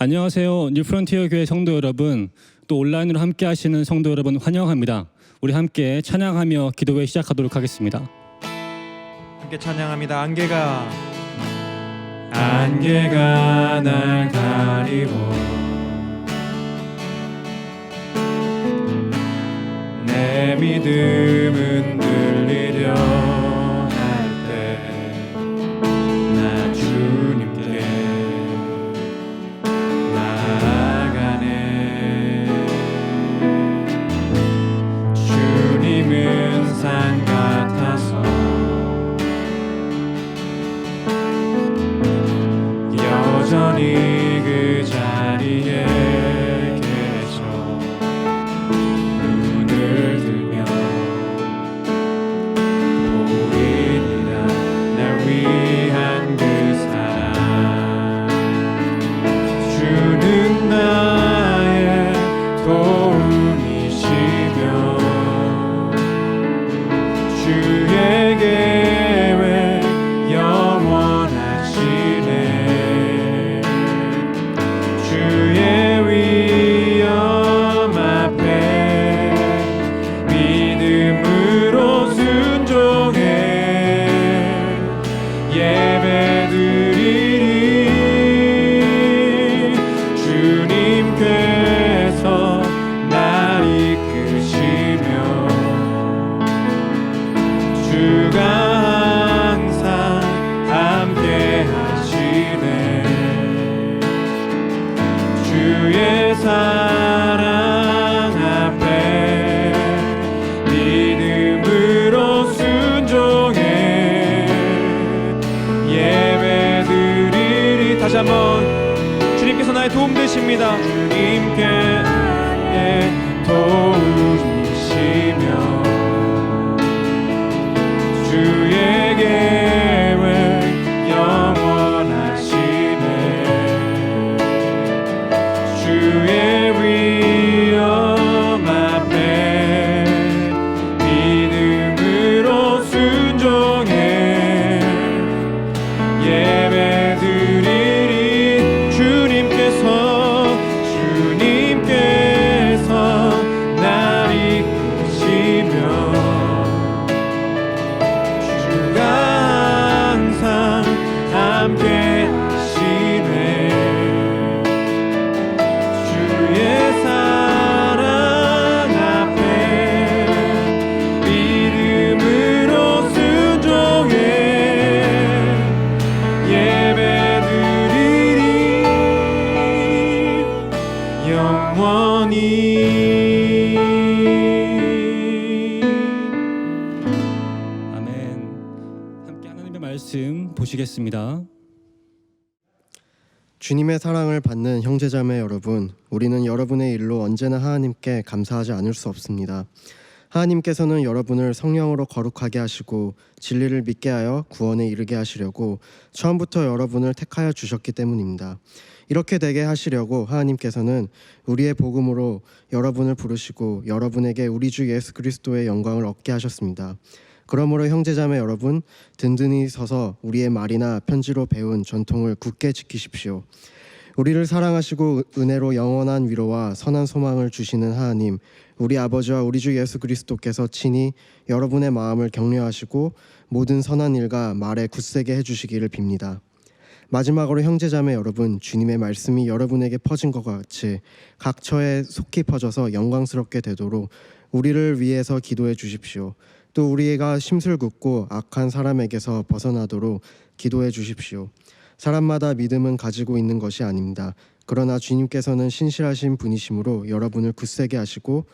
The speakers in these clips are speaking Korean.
안녕하세요. 뉴프론티어 교회 성도 여러분, 또 온라인으로 함께 하시는 성도 여러분 환영합니다. 우리 함께 찬양하며 기도회 시작하도록 하겠습니다. 함께 찬양합니다. 안개가 날 가리고 내 믿음은 들리려 할 때 나 주님께 나아가네. 주님은 산 같아서 여전히 그 자리에 계셔. 눈을 들면 보이리라 날 위한 그 사랑. 주는 나의 도움이시며 주의 계획 영원하시네. 주의 위엄 앞에 믿음으로 순종해 예배드리리. 주님께서 날 이끄시며 주가 항상 함께 하시네. 주의 사랑 앞에 믿음으로 순종해 예배드리리. 다시 한번 주님께서 나의 도움 되십니다. 주님께 도우시며 주의 계획 영원하시네. 주의 위엄 앞에 믿음으로 순종해 예배드리리. 주님께서 날 이끄시며 주가 항상 함께 하시네. 주의 사랑 앞에 믿음으로 순종해 예배드리리. 영원히. 아멘. 함께 하나님의 말씀 보시겠습니다. 주님의 사랑을 받는 형제자매 여러분, 우리는 여러분의 일로 언제나 하나님께 감사하지 않을 수 없습니다. 하나님께서는 여러분을 성령으로 거룩하게 하시고 진리를 믿게 하여 구원에 이르게 하시려고 처음부터 여러분을 택하여 주셨기 때문입니다. 이렇게 되게 하시려고 하나님께서는 우리의 복음으로 여러분을 부르시고 여러분에게 우리 주 예수 그리스도의 영광을 얻게 하셨습니다. 그러므로 형제자매 여러분, 든든히 서서 우리의 말이나 편지로 배운 전통을 굳게 지키십시오. 우리를 사랑하시고 은혜로 영원한 위로와 선한 소망을 주시는 하나님, 우리 아버지와 우리 주 예수 그리스도께서 친히 여러분의 마음을 격려하시고 모든 선한 일과 말에 굳세게 해주시기를 빕니다. 마지막으로 형제자매 여러분, 주님의 말씀이 여러분에게 퍼진 것 같이 각 처에 속히 퍼져서 영광스럽게 되도록 우리를 위해서 기도해 주십시오. 또 우리가 심술궂고 악한 사람에게서 벗어나도록 기도해 주십시오. 사람마다 믿음은 가지고 있는 것이 아닙니다. 그러나 주님께서는 신실하신 분이시므로 여러분을 굳세게 하시고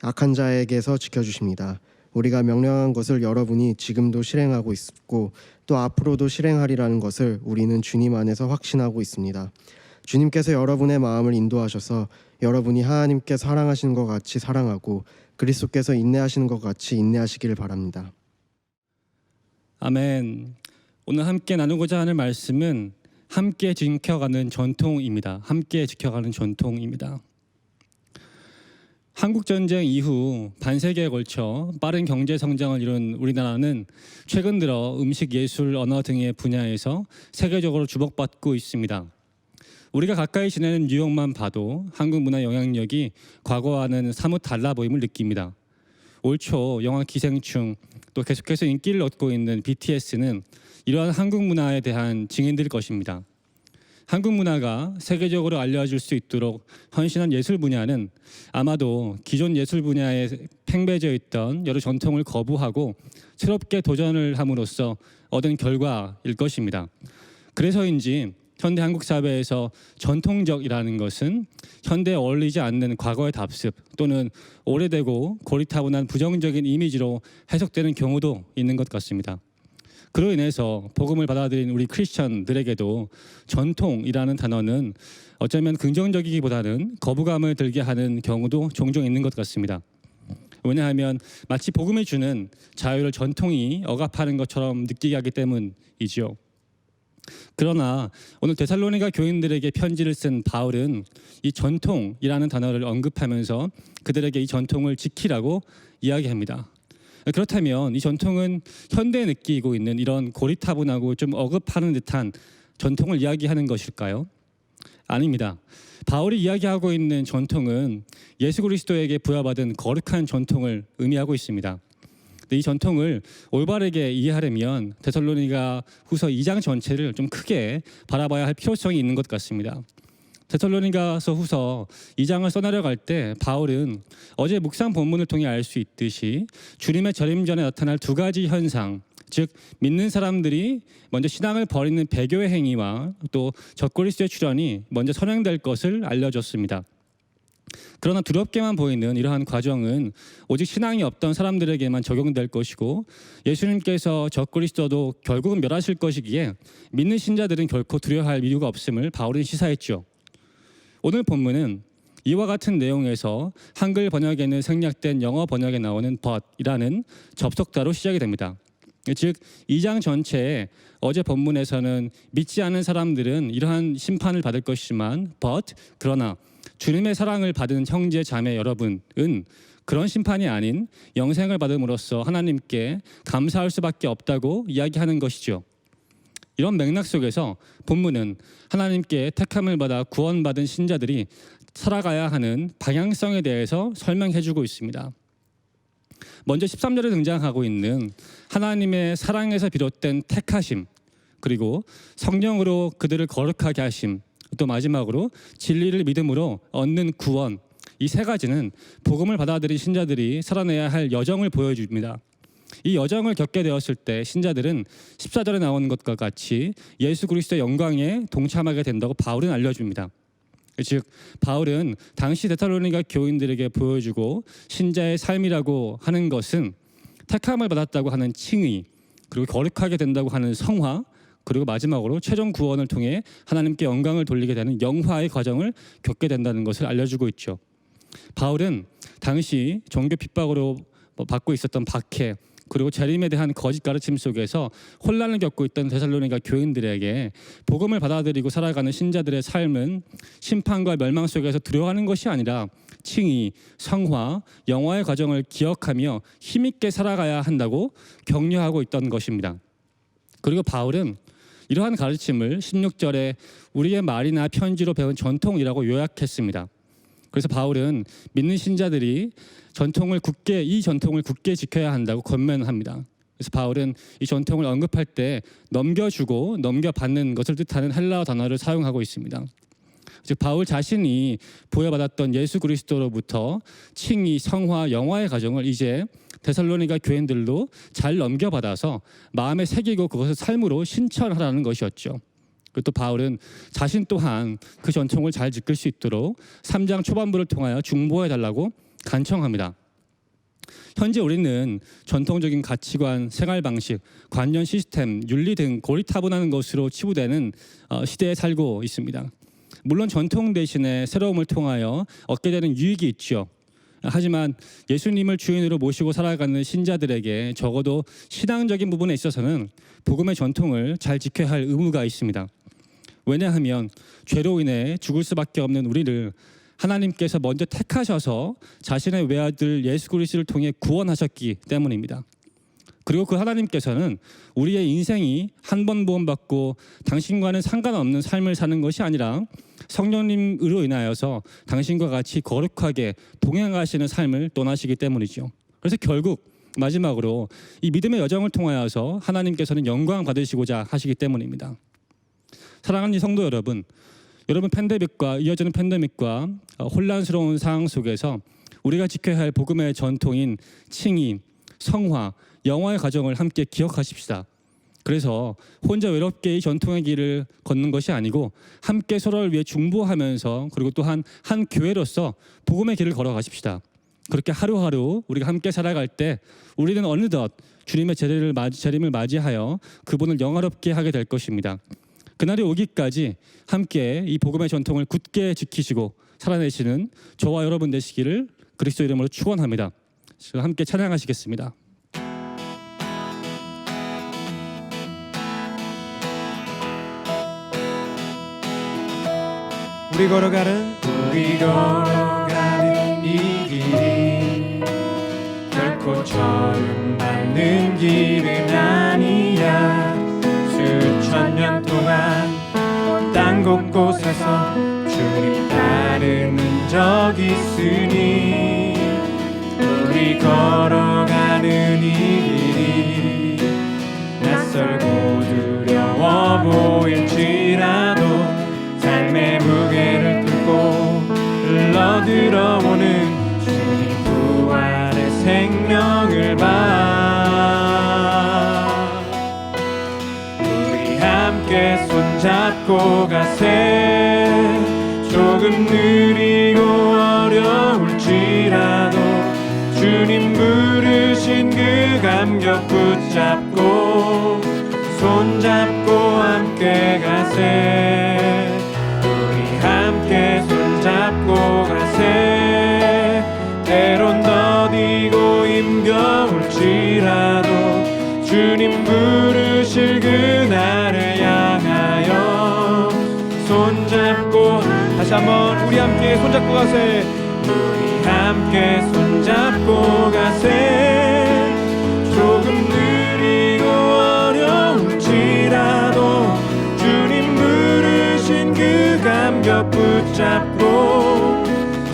악한 자에게서 지켜주십니다. 우리가 명령한 것을 여러분이 지금도 실행하고 있고 또 앞으로도 실행하리라는 것을 우리는 주님 안에서 확신하고 있습니다. 주님께서 여러분의 마음을 인도하셔서 여러분이 하나님께 사랑하시는 것 같이 사랑하고 그리스도께서 인내하시는 것 같이 인내하시기를 바랍니다. 아멘. 오늘 함께 나누고자 하는 말씀은 함께 지켜가는 전통입니다. 함께 지켜가는 전통입니다. 한국전쟁 이후 반세기에 걸쳐 빠른 경제 성장을 이룬 우리나라는 최근 들어 음식, 예술, 언어 등의 분야에서 세계적으로 주목받고 있습니다. 우리가 가까이 지내는 뉴욕만 봐도 한국 문화 영향력이 과거와는 사뭇 달라 보임을 느낍니다. 올 초 영화 기생충, 또 계속해서 인기를 얻고 있는 BTS는 이러한 한국 문화에 대한 증인들일 것입니다. 한국 문화가 세계적으로 알려질 수 있도록 헌신한 예술 분야는 아마도 기존 예술 분야에 팽배져 있던 여러 전통을 거부하고 새롭게 도전을 함으로써 얻은 결과일 것입니다. 그래서인지 현대 한국 사회에서 전통적이라는 것은 현대에 어울리지 않는 과거의 답습 또는 오래되고 고리타분한 부정적인 이미지로 해석되는 경우도 있는 것 같습니다. 그로 인해서 복음을 받아들인 우리 크리스천들에게도 전통이라는 단어는 어쩌면 긍정적이기보다는 거부감을 들게 하는 경우도 종종 있는 것 같습니다. 왜냐하면 마치 복음이 주는 자유를 전통이 억압하는 것처럼 느끼게 하기 때문이지요. 그러나 오늘 데살로니가 교인들에게 편지를 쓴 바울은 이 전통이라는 단어를 언급하면서 그들에게 이 전통을 지키라고 이야기합니다. 그렇다면 이 전통은 현대에 느끼고 있는 이런 고리타분하고 좀 억압하는 듯한 전통을 이야기하는 것일까요? 아닙니다. 바울이 이야기하고 있는 전통은 예수 그리스도에게 부여받은 거룩한 전통을 의미하고 있습니다. 이 전통을 올바르게 이해하려면 데살로니가 후서 2장 전체를 좀 크게 바라봐야 할 필요성이 있는 것 같습니다. 데살로니가서 후서 2장을 써내려갈 때 바울은 어제 묵상 본문을 통해 알 수 있듯이 주님의 재림 전에 나타날 두 가지 현상, 즉 믿는 사람들이 먼저 신앙을 버리는 배교의 행위와 또 적그리스도의 출현이 먼저 선행될 것을 알려줬습니다. 그러나 두렵게만 보이는 이러한 과정은 오직 신앙이 없던 사람들에게만 적용될 것이고 예수님께서 적그리스도도 결국은 멸하실 것이기에 믿는 신자들은 결코 두려워할 이유가 없음을 바울은 시사했죠. 오늘 본문은 이와 같은 내용에서 한글 번역에는 생략된 영어 번역에 나오는 but이라는 접속사로 시작이 됩니다. 즉 2장 전체에 어제 본문에서는 믿지 않은 사람들은 이러한 심판을 받을 것이지만 그러나 주님의 사랑을 받은 형제 자매 여러분은 그런 심판이 아닌 영생을 받음으로써 하나님께 감사할 수밖에 없다고 이야기하는 것이죠. 이런 맥락 속에서 본문은 하나님께 택함을 받아 구원받은 신자들이 살아가야 하는 방향성에 대해서 설명해주고 있습니다. 먼저 13절에 등장하고 있는 하나님의 사랑에서 비롯된 택하심, 그리고 성령으로 그들을 거룩하게 하심, 또 마지막으로 진리를 믿음으로 얻는 구원, 이 세 가지는 복음을 받아들인 신자들이 살아내야 할 여정을 보여줍니다. 이 여정을 겪게 되었을 때 신자들은 14절에 나오는 것과 같이 예수 그리스도의 영광에 동참하게 된다고 바울은 알려줍니다. 즉 바울은 당시 데살로니가 교인들에게 보여주고 신자의 삶이라고 하는 것은 택함을 받았다고 하는 칭의, 그리고 거룩하게 된다고 하는 성화, 그리고 마지막으로 최종 구원을 통해 하나님께 영광을 돌리게 되는 영화의 과정을 겪게 된다는 것을 알려주고 있죠. 바울은 당시 종교 핍박으로 받고 있었던 박해, 그리고 재림에 대한 거짓 가르침 속에서 혼란을 겪고 있던 데살로니가 교인들에게 복음을 받아들이고 살아가는 신자들의 삶은 심판과 멸망 속에서 두려워하는 것이 아니라 칭의, 성화, 영화의 과정을 기억하며 힘있게 살아가야 한다고 격려하고 있던 것입니다. 그리고 바울은 이러한 가르침을 16절에 우리의 말이나 편지로 배운 전통이라고 요약했습니다. 그래서 바울은 믿는 신자들이 이 전통을 굳게 지켜야 한다고 권면합니다. 그래서 바울은 이 전통을 언급할 때 넘겨주고 넘겨받는 것을 뜻하는 헬라어 단어를 사용하고 있습니다. 즉 바울 자신이 부여받았던 예수 그리스도로부터 칭의, 성화, 영화의 과정을 이제 데살로니가 교인들도 잘 넘겨받아서 마음에 새기고 그것을 삶으로 실천하라는 것이었죠. 그리고 또 바울은 자신 또한 그 전통을 잘 지킬 수 있도록 3장 초반부를 통하여 중보해달라고 간청합니다. 현재 우리는 전통적인 가치관, 생활 방식, 관념 시스템, 윤리 등 고리타분한 것으로 치부되는 시대에 살고 있습니다. 물론 전통 대신에 새로움을 통하여 얻게 되는 유익이 있죠. 하지만 예수님을 주인으로 모시고 살아가는 신자들에게 적어도 신앙적인 부분에 있어서는 복음의 전통을 잘 지켜야 할 의무가 있습니다. 왜냐하면 죄로 인해 죽을 수밖에 없는 우리를 하나님께서 먼저 택하셔서 자신의 외아들 예수 그리스도를 통해 구원하셨기 때문입니다. 그리고 그 하나님께서는 우리의 인생이 한 번 구원받고 당신과는 상관없는 삶을 사는 것이 아니라 성령님으로 인하여서 당신과 같이 거룩하게 동행하시는 삶을 떠나시기 때문이죠. 그래서 결국 마지막으로 이 믿음의 여정을 통하여서 하나님께서는 영광 받으시고자 하시기 때문입니다. 사랑하는 성도 여러분, 여러분 팬데믹과 이어지는 팬데믹과 혼란스러운 상황 속에서 우리가 지켜야 할 복음의 전통인 칭의, 성화, 영화의 과정을 함께 기억하십시다. 그래서 혼자 외롭게 이 전통의 길을 걷는 것이 아니고 함께 서로를 위해 중보하면서 그리고 또한 한 교회로서 복음의 길을 걸어가십시다. 그렇게 하루하루 우리가 함께 살아갈 때 우리는 어느덧 주님의 재림을 맞이하여 그분을 영화롭게 하게 될 것입니다. 그날이 오기까지 함께 이 복음의 전통을 굳게 지키시고 살아내시는 저와 여러분 되시기를 그리스도 이름으로 축원합니다. 함께 찬양하시겠습니다. 우리 걸어가는 이 길이 결코 저음받는 길은 아니야. 수천 년 동안 땅 곳곳에서 주님 따르는 적 있으니 우리 걸어가는 이 길이 낯설고 두려워 보일지라도 삶의 무게를 뚫고 흘러들어오는 주님 부활의 생명을 봐. 우리 함께 손잡고 가세. 조금 느리고 어려울지라도 주님 부르신 그 감격 붙잡고 손잡고 함께 가세. 함께 손잡고 가세. 때론 더디고 힘겨울지라도 주님 부르실 그날을 향하여 손잡고 다시 한번 우리 함께 손잡고 가세. 우리 함께 손잡고 가세. 조금 느리고 어려울지라도 주님 부르신 그 감격 붙잡고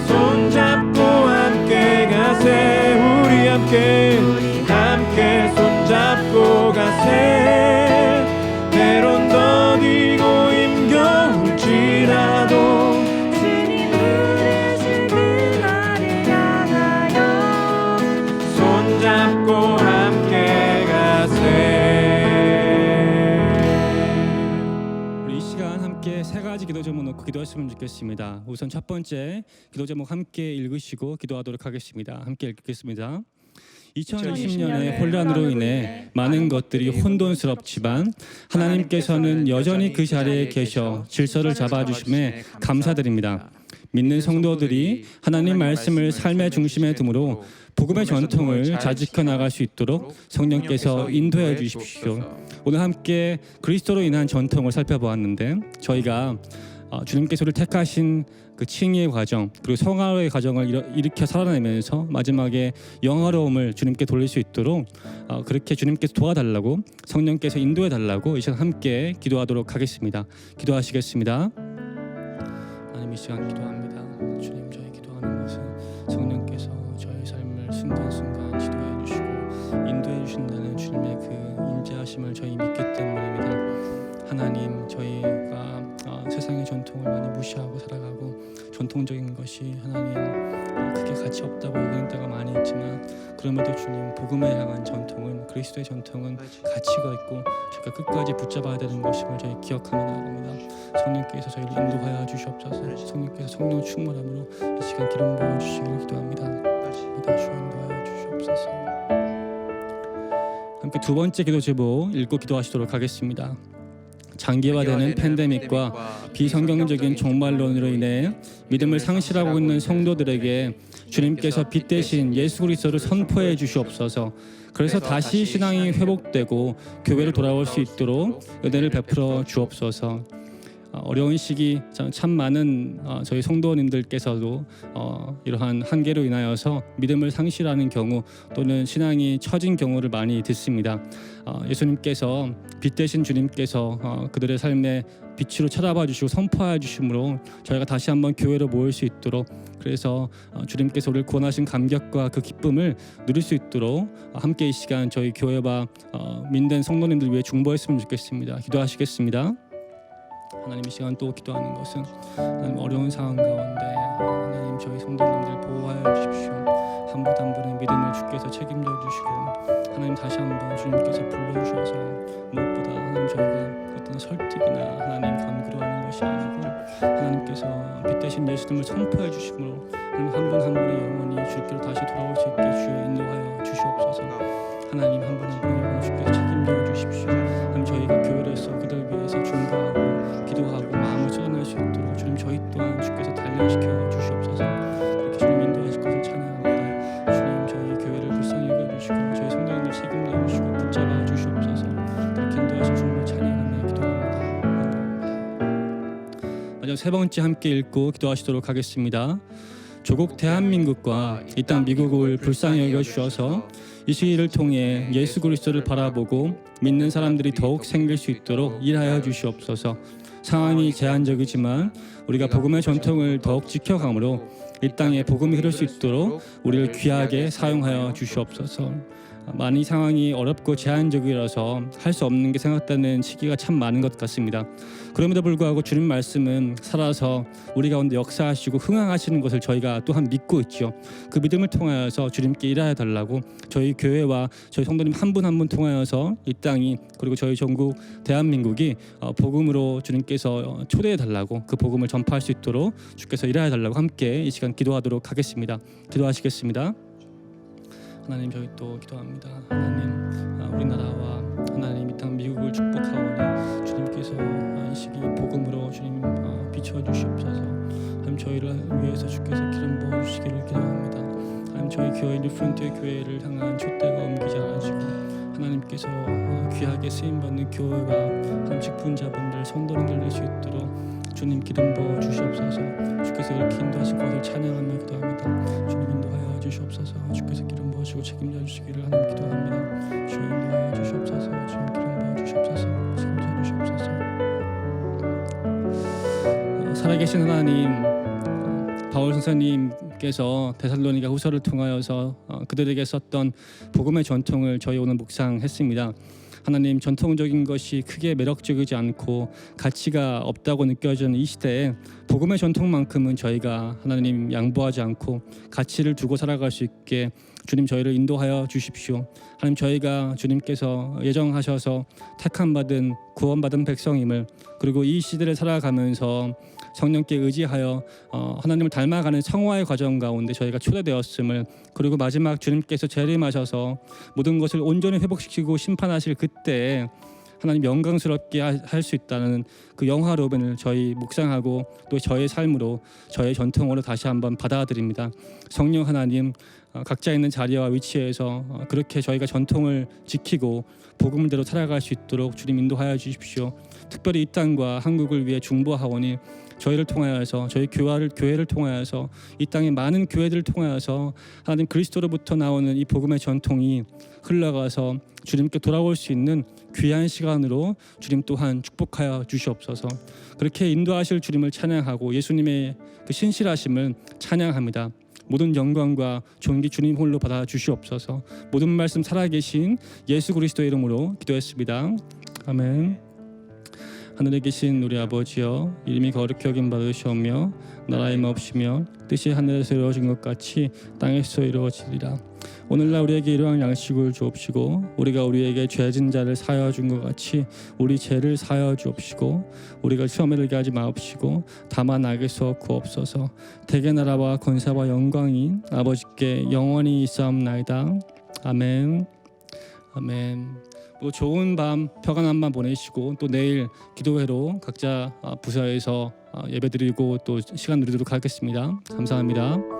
손잡고 함께 가세. 우리 함께 손잡고 가세. 때론 더디고 힘겨울지라도 주님 부르신 그날을 향하여 손잡고 함께 가세. 우리 이 시간 함께 세 가지 기도 제목 놓고 기도했으면 좋겠습니다. 우선 첫 번째 기도 제목 함께 읽으시고 기도하도록 하겠습니다. 함께 읽겠습니다. 2020년의 혼란으로 인해 많은 것들이 혼돈스럽지만 하나님께서는 여전히 그 자리에 계셔 질서를 잡아주심에 감사드립니다. 믿는 성도들이 하나님 말씀을 삶의 중심에 두므로 복음의 전통을 잘 지켜나갈 수 있도록 성령께서 인도해 주십시오. 오늘 함께 그리스도로 인한 전통을 살펴보았는데 저희가 주님께서를 택하신 그 칭의의 과정 그리고 성화의 과정을 일으켜 살아내면서 마지막에 영화로움을 주님께 돌릴 수 있도록 그렇게 주님께서 도와달라고 성령께서 인도해 달라고 이 시간 함께 기도하도록 하겠습니다. 기도하시겠습니다. 하나님 이 시간 기도합니다. 주님 저희 기도하는 것은 성령께서 저의 삶을 순간순간 지도해 주시고 인도해 주신다는 주님의 그 임재하심을 저희 믿기 때문입니다. 하나님 저희가 세상의 전통을 많이 무시하고 살아가고 전통적인 것이 하나님 크게 가치 없다고 여기는 때가 많이 있지만 그럼에도 주님 복음에 향한 전통은 그리스도의 전통은 가치가 있고 저희가 끝까지 붙잡아야 되는 것임을 저희 기억하며 나아갑니다. 성령께서 저희를 인도하여 주시옵소서. 성령께서 성령 충만함으로 이 시간 기름 부어주시기를 기도합니다. 주여 인도하여 주시옵소서. 함께 두 번째 기도 제목 읽고 기도하시도록 하겠습니다. 장기화되는 팬데믹과 비성경적인 종말론으로 인해 믿음을 상실하고 있는 성도들에게 주님께서 빛 대신 예수 그리스도를 선포해 주시옵소서. 그래서 다시 신앙이 회복되고 교회를 돌아올 수 있도록 은혜를 베풀어 주옵소서. 어려운 시기 참 많은 저희 성도님들께서도 이러한 한계로 인하여서 믿음을 상실하는 경우 또는 신앙이 처진 경우를 많이 듣습니다. 예수님께서 빛 되신 주님께서 그들의 삶에 빛으로 쳐다봐 주시고 선포하여 주심으로 저희가 다시 한번 교회로 모일 수 있도록, 그래서 주님께서 우리를 구원하신 감격과 그 기쁨을 누릴 수 있도록 함께 이 시간 저희 교회와 민된 성도님들 위해 중보했으면 좋겠습니다. 기도하시겠습니다. 하나님, 이 시간 또 기도하는 것은 하나님 어려운 상황 가운데 하나님 저희 성도님들 보호하여 주십시오. 한 분 한 분의 믿음을 주께서 책임져 주시고 하나님 다시 한번 주님께서 불러주셔서 무엇보다 하나님 저희가 어떤 설득이나 하나님 간구로하는 것이 아니고 하나님께서 빛 대신 예수님을 선포해 주심으로 하나님 한 분 한 분의 영혼이 주께로 다시 돌아올 수 있게 주여 인도하여 주시옵소서. 하나님 한 분 한 분의 영혼 주께서 책임져 주십시오. 하나님 저희가 교회로서 그들 위해서 중보하고 기도하고 마음을 쏟아낼 수 있도록 주님 저희 또한 주께서 단련시켜 주시옵소서. 그렇게 주님 인도하실 것을 찬양합니다. 주님 저희 교회를 불쌍히 여겨주시고 저희 성도님들 책임져 주시고 붙잡아 주시옵소서. 그렇게 인도하실 주님을 찬양하며 기도합니다. 마지막 세 번째 함께 읽고 기도하시도록 하겠습니다. 조국 대한민국과 이 땅 미국을 불쌍히 여겨주셔서 이 시기를 통해 예수 그리스도를 바라보고 믿는 사람들이 더욱 생길 수 있도록 일하여 주시옵소서. 상황이 제한적이지만 우리가 복음의 전통을 더욱 지켜가므로 이 땅에 복음이 흐를 수 있도록 우리를 귀하게 사용하여 주시옵소서. 많이 상황이 어렵고 제한적이라서 할 수 없는 게 생각되는 시기가 참 많은 것 같습니다. 그럼에도 불구하고 주님 말씀은 살아서 우리 가운데 역사하시고 흥황하시는 것을 저희가 또한 믿고 있죠. 그 믿음을 통하여서 주님께 일하여 달라고 저희 교회와 저희 성도님 한 분 한 분 통하여서 이 땅이 그리고 저희 전국 대한민국이 복음으로 주님께서 초대해 달라고 그 복음을 전파할 수 있도록 주께서 일하여 달라고 함께 이 시간 기도하도록 하겠습니다. 기도하시겠습니다. 하나님 저희 또 기도합니다. 하나님 우리나라와 하나님 이 땅 미국을 축복하오니 주님께서 이 시기 복음으로 주님 비춰주시옵소서. 하나님 저희를 위해서 주께서 기름 부어주시기를 기도합니다. 하나님 저희 교회 뉴프론트의 교회를 향한 촛대가 옮기지 않으시고 하나님께서 귀하게 쓰임받는 교회와 하나님 직분자분들 성도님들 될 수 있도록 주님 기름 부어 주시옵소서. 주께서 그렇게 인도하신 것을 찬양하며 기도합니다. 주님 인도하여 주시옵소서. 주께서 기름 부어주시고 책임져 주시기를 하나님 기도합니다. 주님 인도하여 주시옵소서. 주님 기름 부어 주시옵소서. 책임져 주시옵소서. 살아계신 하나님, 바울 선생님께서 데살로니가 후서를 통하여서 그들에게 썼던 복음의 전통을 저희 오늘 묵상했습니다. 하나님 전통적인 것이 크게 매력적이지 않고 가치가 없다고 느껴지는 이 시대에 복음의 전통만큼은 저희가 하나님 양보하지 않고 가치를 두고 살아갈 수 있게 주님 저희를 인도하여 주십시오. 하나님 저희가 주님께서 예정하셔서 택함받은 구원받은 백성임을, 그리고 이 시대를 살아가면서 성령께 의지하여 하나님을 닮아가는 성화의 과정 가운데 저희가 초대되었음을, 그리고 마지막 주님께서 재림하셔서 모든 것을 온전히 회복시키고 심판하실 그때 하나님 영광스럽게 할 수 있다는 그 영화로움을 저희 묵상하고 또 저의 삶으로 저의 전통으로 다시 한번 받아들입니다. 성령 하나님, 각자 있는 자리와 위치에서 그렇게 저희가 전통을 지키고 복음대로 살아갈 수 있도록 주님 인도하여 주십시오. 특별히 이 땅과 한국을 위해 중보하오니 저희를 통하여서 저희 교회를 통하여서 이 땅의 많은 교회들을 통하여서 하나님 그리스도로부터 나오는 이 복음의 전통이 흘러가서 주님께 돌아올 수 있는 귀한 시간으로 주님 또한 축복하여 주시옵소서. 그렇게 인도하실 주님을 찬양하고 예수님의 그 신실하심을 찬양합니다. 모든 영광과 존귀 주님 홀로 받아 주시옵소서. 모든 말씀 살아계신 예수 그리스도의 이름으로 기도했습니다. 아멘. 하늘에 계신 우리 아버지여, 이름이 거룩히 여김 받으시오며 나라의 마옵시며 뜻이 하늘에서 이루어진 것 같이 땅에서 이루어지리라. 오늘날 우리에게 일용할 양식을 주옵시고 우리가 우리에게 죄진 자를 사하여 준 것 같이 우리 죄를 사하여 주옵시고 우리가 시험에 들게 하지 마옵시고 다만 악에서 구옵소서. 대개 나라와 권세와 영광이 아버지께 영원히 있사옵나이다. 아멘. 아멘. 또 좋은 밤 평안한 밤 보내시고 또 내일 기도회로 각자 부서에서 예배드리고 또 시간 누리도록 하겠습니다. 감사합니다.